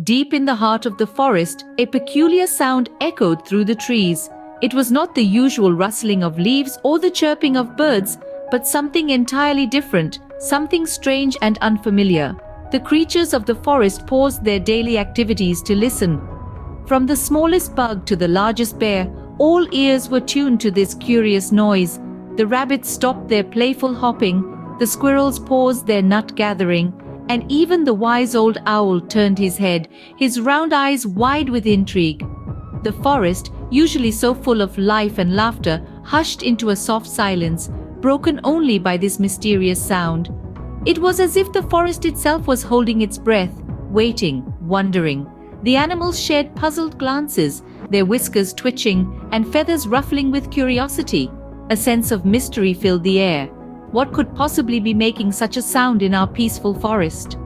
Deep in the heart of the forest, a peculiar sound echoed through the trees. It was not the usual rustling of leaves or the chirping of birds, but something entirely different, something strange and unfamiliar. The creatures of the forest paused their daily activities to listen. From the smallest bug to the largest bear, all ears were tuned to this curious noise. The rabbits stopped their playful hopping, the squirrels paused their nut gathering, and even the wise old owl turned his head, his round eyes wide with intrigue. The forest, usually so full of life and laughter, hushed into a soft silence, broken only by this mysterious sound. It was as if the forest itself was holding its breath, waiting, wondering. The animals shared puzzled glances, their whiskers twitching and feathers ruffling with curiosity. A sense of mystery filled the air. What could possibly be making such a sound in our peaceful forest?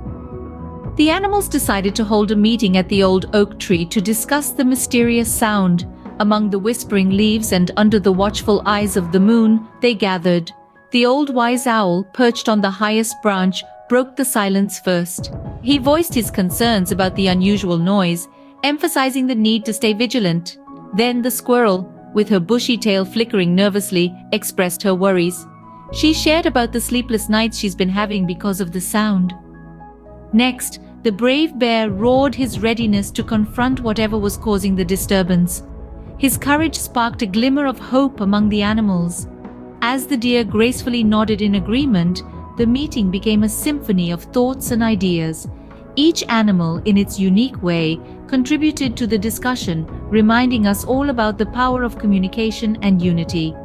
The animals decided to hold a meeting at the old oak tree to discuss the mysterious sound. Among the whispering leaves and under the watchful eyes of the moon, they gathered. The old wise owl, perched on the highest branch, broke the silence first. He voiced his concerns about the unusual noise, emphasizing the need to stay vigilant. Then the squirrel, with her bushy tail flickering nervously, expressed her worries. She shared about the sleepless nights she's been having because of the sound. Next, the brave bear roared his readiness to confront whatever was causing the disturbance. His courage sparked a glimmer of hope among the animals. As the deer gracefully nodded in agreement, the meeting became a symphony of thoughts and ideas. Each animal, in its unique way, contributed to the discussion, reminding us all about the power of communication and unity.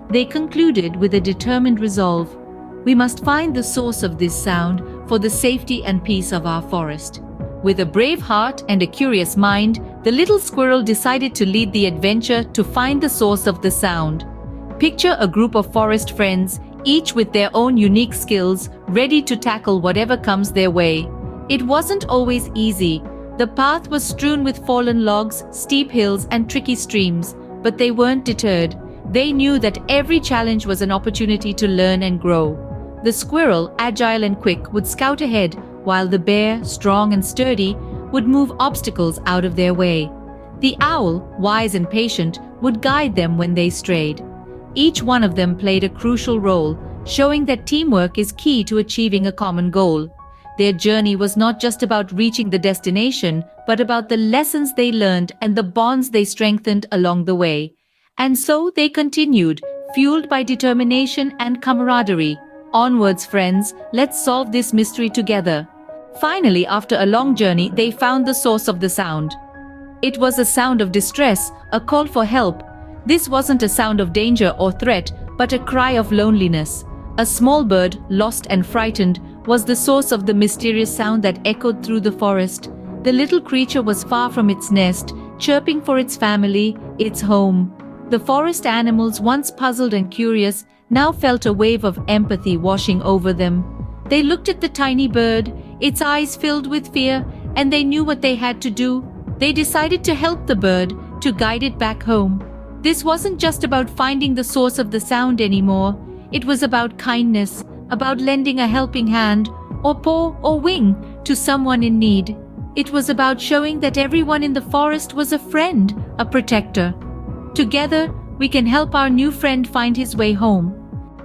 They concluded with a determined resolve. We must find the source of this sound for the safety and peace of our forest. With a brave heart and a curious mind, the little squirrel decided to lead the adventure to find the source of the sound. Picture a group of forest friends, each with their own unique skills, ready to tackle whatever comes their way. It wasn't always easy. The path was strewn with fallen logs, steep hills, and tricky streams, but they weren't deterred. They knew that every challenge was an opportunity to learn and grow. The squirrel, agile and quick, would scout ahead, while the bear, strong and sturdy, would move obstacles out of their way. The owl, wise and patient, would guide them when they strayed. Each one of them played a crucial role, showing that teamwork is key to achieving a common goal. Their journey was not just about reaching the destination, but about the lessons they learned and the bonds they strengthened along the way. And so they continued, fueled by determination and camaraderie. Onwards, friends, let's solve this mystery together. Finally, after a long journey, they found the source of the sound. It was a sound of distress, a call for help. This wasn't a sound of danger or threat, but a cry of loneliness. A small bird, lost and frightened, was the source of the mysterious sound that echoed through the forest. The little creature was far from its nest, chirping for its family, its home. The forest animals, once puzzled and curious, now felt a wave of empathy washing over them. They looked at the tiny bird, its eyes filled with fear, and they knew what they had to do. They decided to help the bird, to guide it back home. This wasn't just about finding the source of the sound anymore. It was about kindness, about lending a helping hand, or paw or wing, to someone in need. It was about showing that everyone in the forest was a friend, a protector. Together, we can help our new friend find his way home.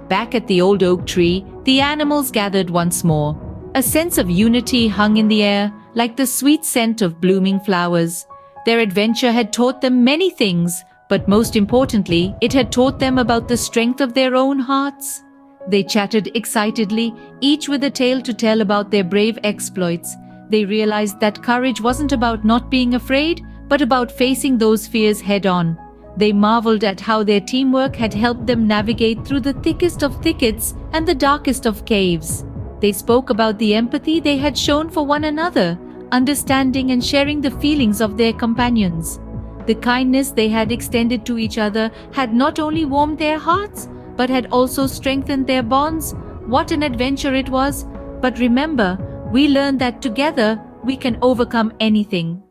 Back at the old oak tree, the animals gathered once more. A sense of unity hung in the air, like the sweet scent of blooming flowers. Their adventure had taught them many things, but most importantly, it had taught them about the strength of their own hearts. They chatted excitedly, each with a tale to tell about their brave exploits. They realized that courage wasn't about not being afraid, but about facing those fears head-on. They marveled at how their teamwork had helped them navigate through the thickest of thickets and the darkest of caves. They spoke about the empathy they had shown for one another, understanding and sharing the feelings of their companions. The kindness they had extended to each other had not only warmed their hearts, but had also strengthened their bonds. What an adventure it was! But remember, we learned that together we can overcome anything.